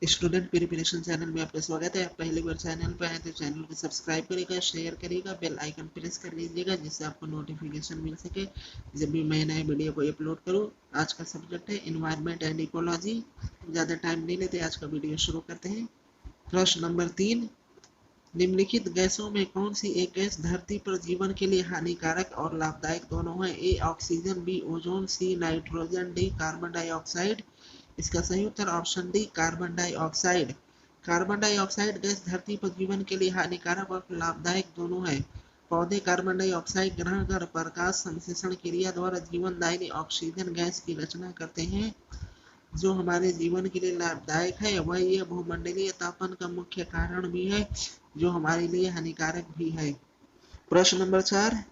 Student preparation channel में आपका स्वागत है। आप पहली बार चैनल पर आए तो चैनल को सब्सक्राइब करिएगा, शेयर करिएगा, बेल आइकन प्रेस कर लीजिएगा जिससे आपको नोटिफिकेशन मिल सके जब भी मैं नए वीडियो को अपलोड करूं। आज का सब्जेक्ट है एनवायरनमेंट एंड इकोलॉजी। ज़्यादा टाइम नहीं लेते, आज का वीडियो शुरू करते हैं। प्रश्न नंबर 3, निम्नलिखित गैसों में कौन सी एक गैस धरती पर जीवन के लिए हानिकारक और लाभदायक दोनों है? A oxygen, B ozone, C nitrogen, D carbon dioxide. इसका सही उत्तर option D carbon dioxide. Carbon dioxide gas धरती पर जीवन के लिए हानिकारक और लाभदायक दोनों है। पौधे कार्बन डाइऑक्साइड ग्रहण कर प्रकाश संश्लेषण क्रिया द्वारा जीवनदायिनी ऑक्सीजन गैस की रचना करते हैं जो हमारे जीवन के लिए लाभदायक है। वह यह भूमंडलीय तापमान का मुख्य कारण भी है जो हमारे लिए हानिकारक भी है। प्रश्न नंबर 4,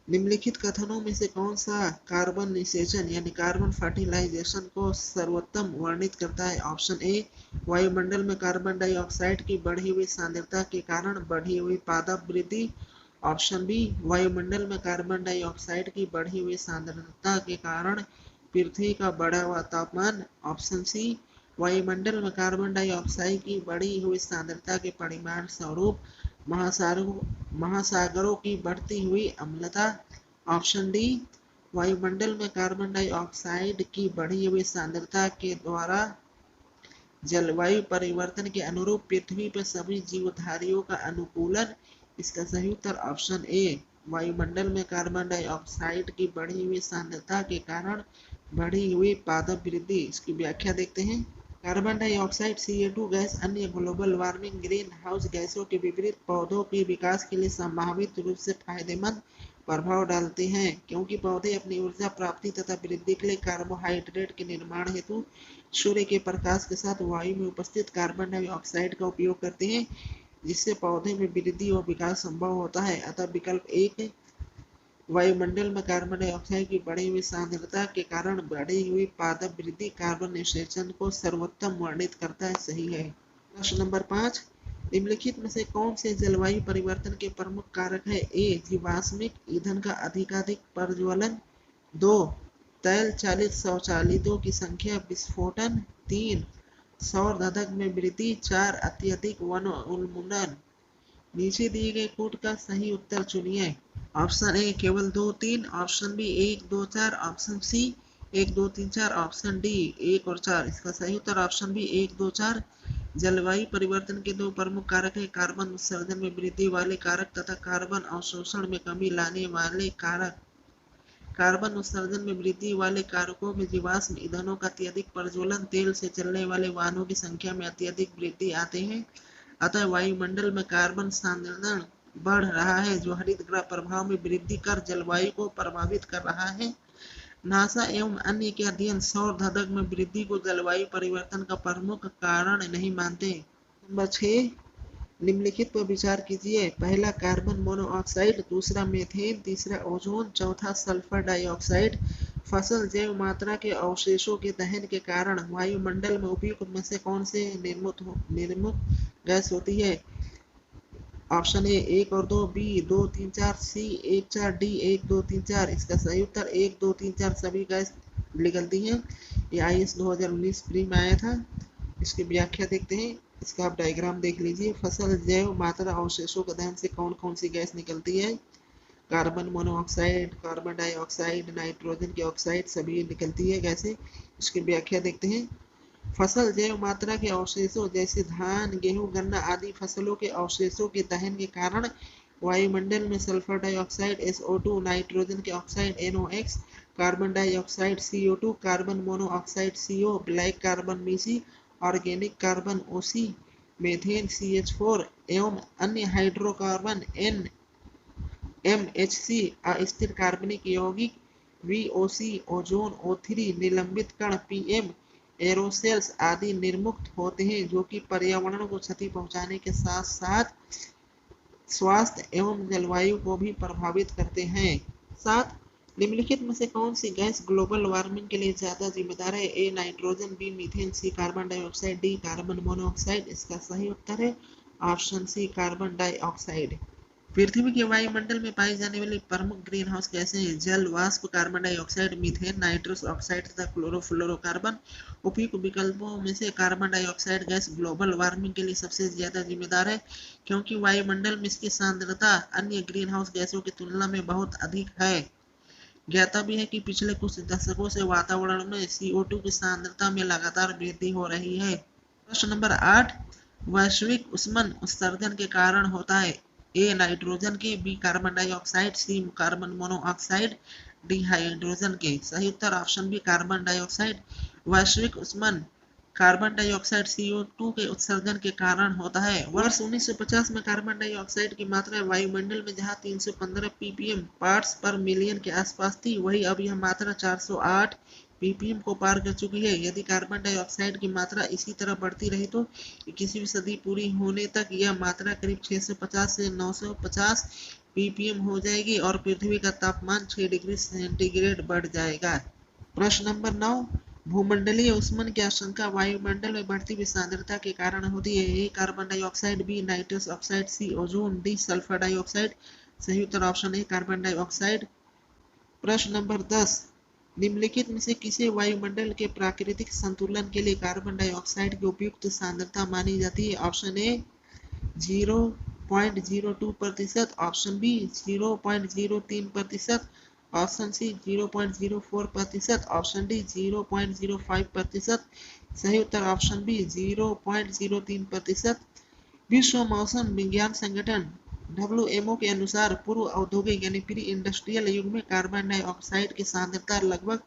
निम्नलिखित कथनों में से कौन सा कार्बन निषेचन यानी कार्बन फर्टिलाइजेशन को सर्वोत्तम वर्णित करता है? ऑप्शन ए, वायुमंडल में कार्बन डाइऑक्साइड की बढ़ी हुई सांद्रता के कारण बढ़ी हुई पादप वृद्धि। ऑप्शन बी, वायुमंडल में कार्बन डाइऑक्साइड की बढ़ी हुई सांद्रता के कारण पृथ्वी का बढ़ा हुआ तापमान। ऑप्शन सी, वायुमंडल में कार्बन डाइऑक्साइड की बढ़ी हुई सांद्रता के परिणाम स्वरूप महासागरों की बढ़ती हुई अम्लता। ऑप्शन डी, वायुमंडल में कार्बन डाइऑक्साइड की बढ़ी हुई सांद्रता के द्वारा जलवायु परिवर्तन के अनुरूप पृथ्वी पर सभी जीवधारियों का अनुकूलन। इसका सही उत्तर ऑप्शन ए, वायुमंडल में कार्बन डाइऑक्साइड की बढ़ी हुई सांद्रता के कारण बढ़ी हुई पादप वृद्धि। इसकी व्याख्या देखते हैं। कार्बन डाइऑक्साइड CO2 गैस अन्य ग्लोबल वार्मिंग ग्रीन हाउस गैसों के विपरीत पौधों के विकास के लिए संभावित रूप से फायदेमंद प्रभाव डालते हैं क्योंकि पौधे अपनी ऊर्जा प्राप्ति तथा वृद्धि के लिए कार्बोहाइड्रेट के निर्माण हेतु सूर्य के प्रकाश के साथ वायु में उपस्थित कार्बन डाइऑक्साइड का उपयोग करते हैं जिससे पौधे में वृद्धि और विकास संभव होता है। अतः विकल्प एक, वायुमंडल में कार्बन डाइऑक्साइड की बढ़ी हुई सांद्रता के कारण बढ़ी हुई पादप वृद्धि कार्बन निषेचन को सर्वोत्तम वर्णित करता है, सही है। प्रश्न नंबर 5, निम्नलिखित में से कौन से जलवायु परिवर्तन के प्रमुख कारक है? ए, जीवाश्मिक ईंधन का अधिकाधिक प्रज्वलन। 2, तैल चालित शौचालयों की संख्या विस्फोटन। 3, सौर धधक में वृद्धि। 4, अत्यधिक वन उन्मूलन। नीचे दिए गए कोड का सही उत्तर चुनिए। ऑप्शन ए केवल 2, 3, option b 1, 2, 4, option c 1, 2, 3, 4, option d 1 और 4। इसका सही उत्तर ऑप्शन बी 1, 2, 4। जलवायु परिवर्तन के दो प्रमुख कारक है कार्बन उत्सर्जन में वृद्धि वाले कारक तथा कार्बन अवशोषण में कमी लाने वाले कारक। कार्बन उत्सर्जन में वृद्धि वाले कारकों में जीवाश्म ईंधनों का अत्यधिक प्रज्वलन, तेल से चलने वाले वाहनों की संख्या में अत्यधिक वृद्धि आते हैं। अतः वायुमंडल में कार्बन सांद्रण बढ़ रहा है जो हरित गृह प्रभाव में वृद्धि कर जलवायु को प्रभावित कर रहा है। नासा एवं अन्य के अध्ययन सौर धधक में वृद्धि को जलवायु परिवर्तन का प्रमुख कारण नहीं मानते। नंबर 6, निम्नलिखित पर विचार कीजिए। पहला कार्बन मोनोऑक्साइड, दूसरा मीथेन, तीसरा ओजोन, चौथा सल्फर डाइऑक्साइड। फसल जैव मात्रा के अवशेषों के दहन के कारण वायुमंडल में उपयुक्त में से कौन से निर्मुक्त गैस होती है? ऑप्शन ए 1 और 2, बी 2, 3, 4, सी 1, 4, डी 1, 2, 3, 4। इसका सही उत्तर 1, 2, 3, 4 सभी गैस निकलती हैं। ये IAS 2019 प्री में आया था। इसकी व्याख्या देखते हैं। इसका आप डायग्राम देख लीजिए। फसल जैव मात्रा अवशेषों के दहन से कौन कौन सी गैस निकलती है? Carbon monoxide, carbon dioxide, nitrogen की ऑक्साइड सभी निकलती है गैसें। इसकी व्याख्या देखते हैं। फसल जैव मात्रा के अवशेषों जैसे धान, गेहूं, गन्ना आदि फसलों के अवशेषों के दहन के कारण वायुमंडल में सल्फर डाइऑक्साइड SO2, नाइट्रोजन के oxide NOx, carbon dioxide CO2, carbon monoxide CO, black carbon BC, organic carbon OC, methane CH4 एवं अन्य हाइड्रोकार्बन NMHC, अस्थिर कार्बनिक यौगिक VOC, ओजोन O3, निलंबित कण PM, एरोसेल्स आदि निर्मुक्त होते हैं जो कि पर्यावरण को क्षति पहुंचाने के साथ साथ स्वास्थ्य एवं जलवायु को भी प्रभावित करते हैं। 7, निम्नलिखित में से कौन सी गैस ग्लोबल वार्मिंग के लिए ज्यादा जिम्मेदार है? A nitrogen, B methane, C carbon dioxide, D carbon monoxide. इसका सही उत्तर है ऑप्शन सी कार्बन डाइऑक्साइड। पृथ्वी के वायुमंडल में पाई जाने वाली प्रमुख ग्रीन हाउस गैसें हैं जल वाष्प, carbon dioxide, methane, nitrous oxide तथा क्लोरोफ्लोरोकार्बन। उपयुक्त विकल्पों में से carbon dioxide gas global warming के लिए सबसे ज्यादा जिम्मेदार है, क्योंकि वायुमंडल में इसकी सांद्रता अन्य ग्रीन हाउस गैसों की तुलना में बहुत अधिक है। ज्ञाता भी है कि पिछले कुछ दशकों से वातावरण में CO2 की सांद्रता में लगातार वृद्धि हो रही है। प्रश्न नंबर 8, वैश्विक उष्मन उत्सर्जन के कारण होता है। ए नाइट्रोजन के, बी कार्बन डाइऑक्साइड, सी कार्बन मोनोऑक्साइड, डी हाइड्रोजन के। सही उत्तर ऑप्शन बी कार्बन डाइऑक्साइड। वैश्विक उष्मन कार्बन डाइऑक्साइड CO2 के उत्सर्जन के कारण होता है। वर्ष 1950 में कार्बन डाइऑक्साइड की मात्रा वायुमंडल में जहां 315 ppm पार्ट्स पर मिलियन के आसपास थी, वही अब यह मात्रा 408 ppm को पार कर चुकी है। यदि कार्बन डाइऑक्साइड की मात्रा इसी तरह बढ़ती रही तो 21वीं सदी पूरी होने तक यह मात्रा करीब 650 से 950 ppm हो जाएगी और पृथ्वी का तापमान 6 डिग्री सेंटीग्रेड बढ़ जाएगा। प्रश्न नंबर 9, भूमंडलीय उष्मन की आशंका वायुमंडल में बढ़ती हुई सांद्रता के कारण होती है। A carbon dioxide, B nitrous oxide, C ozone, D sulphur dioxide. सही उत्तर ऑप्शन ए कार्बन डाइऑक्साइड। प्रश्न नंबर 10, निम्नलिखित में से किसे वायुमंडल के प्राकृतिक संतुलन के लिए कार्बन डाइऑक्साइड की उपयुक्त सांद्रता मानी जाती है। Option a 0.02%, option b 0.03%, option c 0.04%, option d 0.05%। सही उत्तर ऑप्शन बी 0.03%। विश्व मौसम विज्ञान संगठन WMO के अनुसार पूर्व औद्योगिक यानी प्री इंडस्ट्रियल युग में कार्बन डाइऑक्साइड की सांद्रता लगभग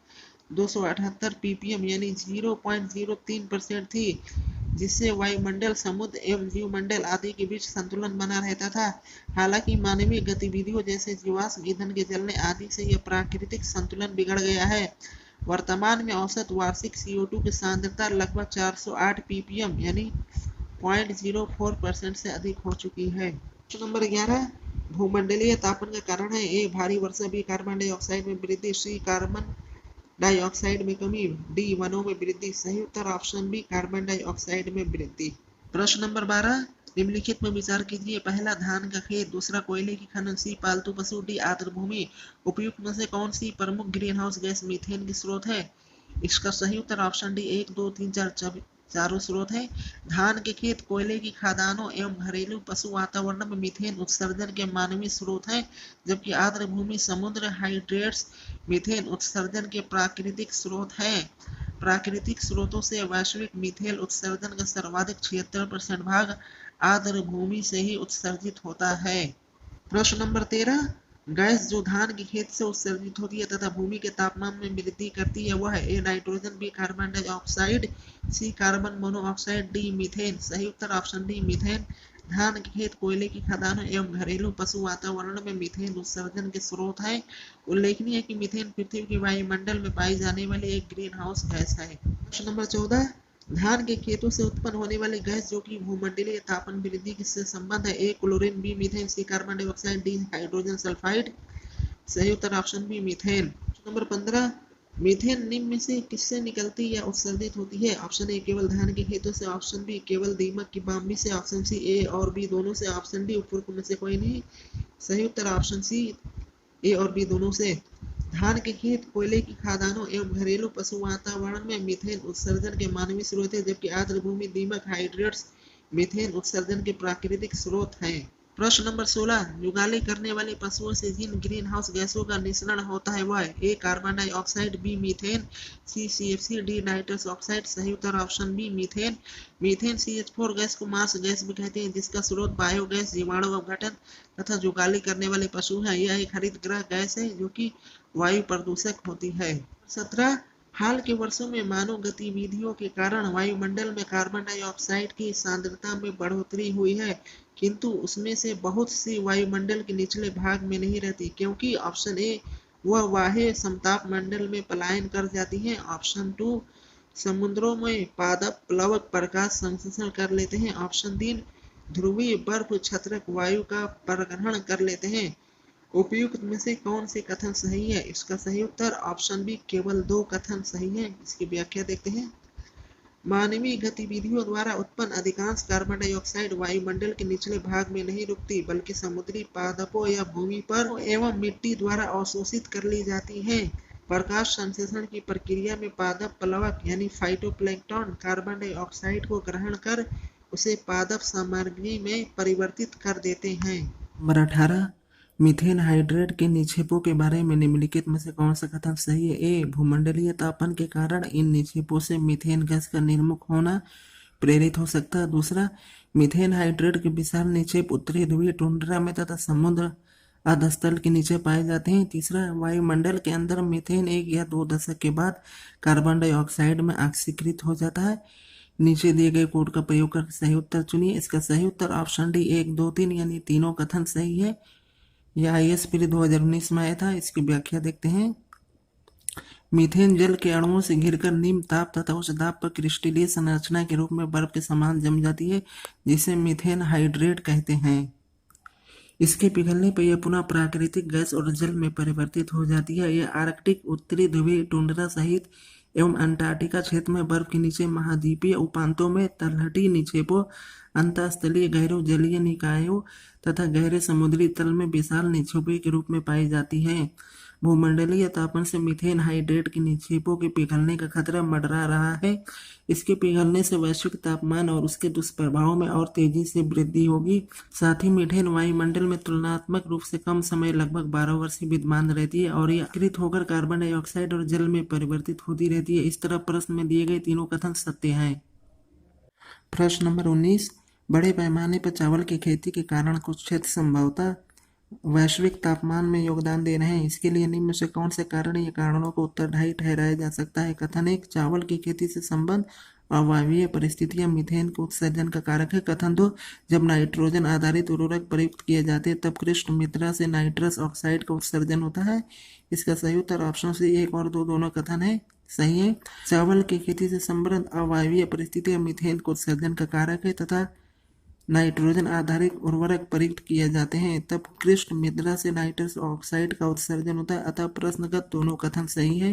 278 ppm यानी 0.03% थी, जिससे वायुमंडल, समुद्र एवं जीवमंडल आदि के बीच संतुलन बना रहता था। हालांकि मानवीय गतिविधियों जैसे जीवाश्म ईंधन के जलने आदि से यह प्राकृतिक संतुलन बिगड़ गया है। वर्तमान में औसत वार्षिक CO2 की सांद्रता लगभग 408 ppm यानी 0.04% से अधिक हो चुकी है। प्रश्न नंबर 11, भूमंडलीय तापन का कारण है। ए भारी वर्षा, बी कार्बन डाइऑक्साइड में वृद्धि, सी कार्बन डाइऑक्साइड में कमी, डी वनों में वृद्धि। सही उत्तर ऑप्शन बी कार्बन डाइऑक्साइड में वृद्धि। प्रश्न नंबर 12, निम्नलिखित में विचार कीजिए। पहला धान का खेत, दूसरा कोयले की खनन, सी पालतू पशु, डी आर्द्र भूमि। उपयुक्त में से कौन सी प्रमुख ग्रीन हाउस गैस मीथेन की स्रोत है। इसका सही उत्तर ऑप्शन डी 1, 2, 3, 4 चारों स्रोत है। धान के खेत, कोयले की खदानों एवं घरेलू पशु वातावरण में मीथेन उत्सर्जन के मानवीय स्रोत हैं, जबकि आर्द्र भूमि, समुद्र हाइड्रेट्स मीथेन उत्सर्जन के प्राकृतिक स्रोत हैं। प्राकृतिक स्रोतों से वैश्विक मीथेन उत्सर्जन का सर्वाधिक 76% भाग आर्द्र भूमि से ही उत्सर्जित होता है। प्रश्न नंबर 13, गैस जो धान के खेत से उत्सर्जित होती है तथा भूमि के तापमान में वृद्धि करती है वह है। A nitrogen, B carbon dioxide, C carbon monoxide, D methane. सही उत्तर ऑप्शन डी मीथेन। धान के खेत, कोयले की खदानों एवं घरेलू पशु वातावरण में मीथेन उत्सर्जन के स्रोत है। उल्लेखनीय है कि मीथेन पृथ्वी के वायुमंडल में पाई जाने वाली एक ग्रीन हाउस गैस है। प्रश्न नंबर 14, धान के खेतों से उत्पन्न होने वाली गैस जो कि भूमंडलीय तापन वृद्धि से संबंध है। A chlorine, B methane, C carbon dioxide, D hydrogen sulphide. सही उत्तर option B methane. Number 15, methane निम्न में से किससे निकलती या उत्सर्जित होती है। ऑप्शन ए केवल धान के खेतों से, ऑप्शन बी केवल दीमक की बाम्बी से, ऑप्शन सी ए और बी दोनों से, ऑप्शन डी उपरोक्त में से कोई नहीं। सही उत्तर ऑप्शन सी ए और बी दोनों से। धान के खेत, कोयले की खदानों एवं घरेलू पशु वातावरण में मीथेन उत्सर्जन के मानवीय स्रोत है, जबकि आर्द्र भूमि, दीमक, हाइड्रेट्स मीथेन उत्सर्जन के प्राकृतिक स्रोत हैं। प्रश्न नंबर 16, जुगाली करने वाले पशुओं से जिन ग्रीन हाउस गैसों का निःसरण होता है वह है। A carbon dioxide, B methane, C CFC, D nitrous oxide. सही उत्तर option B methane. Methane CH4 gas को मार्स गैस भी कहते हैं, जिसका स्रोत बायोगैस, जीवाणु अपघटन तथा जुगाली करने वाले पशु है। यह एक हरित गृह गैस है जो कि वायु प्रदूषक होती है। 17, हाल के वर्षों में मानव गतिविधियों के कारण वायुमंडल में कार्बन डाइऑक्साइड की सांद्रता में बढ़ोतरी हुई है, किंतु उसमें से बहुत सी वायुमंडल के निचले भाग में नहीं रहती, क्योंकि ऑप्शन ए वह बाह्य समताप मंडल में पलायन कर जाती हैं, ऑप्शन 2 समुद्रों में पादप प्लवक प्रकाश संश्लेषण कर लेते हैं, ऑप्शन 3 ध्रुवीय बर्फ छत्रक वायु का परिग्रहण कर लेते हैं। उपयुक्त में से कौन से कथन सही है। इसका सही उत्तर ऑप्शन बी केवल 2 कथन सही है। इसकी व्याख्या देखते हैं। मानवीय गतिविधियों द्वारा उत्पन्न अधिकांश कार्बन डाइऑक्साइड वायुमंडल के निचले भाग में नहीं रुकती, बल्कि समुद्री पादपों या भूमि पर एवं मिट्टी द्वारा अवशोषित कर ली जाती है। प्रकाश संश्लेषण की प्रक्रिया में पादप प्लवक यानी फाइटोप्लैंक्टन कार्बन डाइऑक्साइड को ग्रहण कर उसे पादप सामग्री में परिवर्तित कर देते हैं। नंबर 18, मीथेन हाइड्रेट के निक्षेपों के बारे में निम्नलिखित में से कौन सा कथन सही है? ए, भूमंडलीय तापन के कारण इन निक्षेपों से मीथेन गैस का निर्मुख होना प्रेरित हो सकता है। दूसरा, मीथेन हाइड्रेट के विशाल निक्षेप उत्तरी ध्रुवीय टुंड्रा में तथा समुद्र अधस्थल के नीचे पाए जाते हैं। तीसरा, वायुमंडल के अंदर मीथेन 1 या 2 दशक के बाद कार्बन डाइऑक्साइड में ऑक्सीकृत हो जाता है। नीचे दिए गए कोड का प्रयोग कर सही उत्तर चुनिए। इसका सही उत्तर ऑप्शन डी 1, 2, 3 यानी तीनों कथन सही है। यह IAS प्री 2019 में आया था। इसकी व्याख्या देखते हैं। मीथेन जल के अणुओं से घिरकर निम्न ताप तथा उच्च दाब पर क्रिस्टलीय संरचना के रूप में बर्फ के समान जम जाती है, जिसे मीथेन हाइड्रेट कहते हैं। इसके पिघलने पर यह पुनः प्राकृतिक गैस और जल में परिवर्तित हो जाती है। यह आर्कटिक, उत्तरी ध्रुवीय टुंड्रा सहित एवं अंटार्कटिका क्षेत्र में बर्फ के नीचे महाद्वीपीय उपांतों में तलहटी निक्षेपों, अंतःस्थलीय गहरे जलीय निकायों तथा गहरे समुद्री तल में विशाल निक्षेपों के रूप में पाई जाती है। भूमंडलीय तापन से मीथेन हाइड्रेट के निक्षेपों के पिघलने का खतरा मंडरा रहा है। इसके पिघलने से वैश्विक तापमान और उसके दुष्प्रभावों में और तेजी से वृद्धि होगी। साथ ही मीथेन वायुमंडल में तुलनात्मक रूप से कम समय, लगभग 12 वर्ष ही विद्यमान रहती है और यह आकृत होकर कार्बन डाइऑक्साइड और जल में परिवर्तित होती रहती है। इस तरह प्रश्न में दिए गए तीनों कथन सत्य हैं। प्रश्न नंबर 19, बड़े पैमाने पर चावल की खेती के कारण कुछ क्षेत्र संभवतः वैश्विक तापमान में योगदान दे रहे हैं। इसके लिए निम्न में से कौन से कारण या कारणों को उत्तरदायी ठहराया जा सकता है? कथन 1, चावल की खेती से संबंध अवायवीय परिस्थितियां मीथेन के उत्सर्जन का कारक है। कथन 2, जब नाइट्रोजन आधारित उर्वरक प्रयुक्त किए जाते हैं तब कृष्ण मृदा से नाइट्रस ऑक्साइड का उत्सर्जन होता है। इसका सही उत्तर ऑप्शन से 1 और 2 दोनों कथन है सही है। चावल की खेती से संबंध अवायवीय परिस्थितियां मीथेन के उत्सर्जन का कारक है तथा नाइट्रोजन आधारित उर्वरक प्रयुक्त किए जाते हैं तब कृष्ण मृदा से नाइट्रस ऑक्साइड का उत्सर्जन होता है। अतः प्रश्नगत दोनों कथन सही है।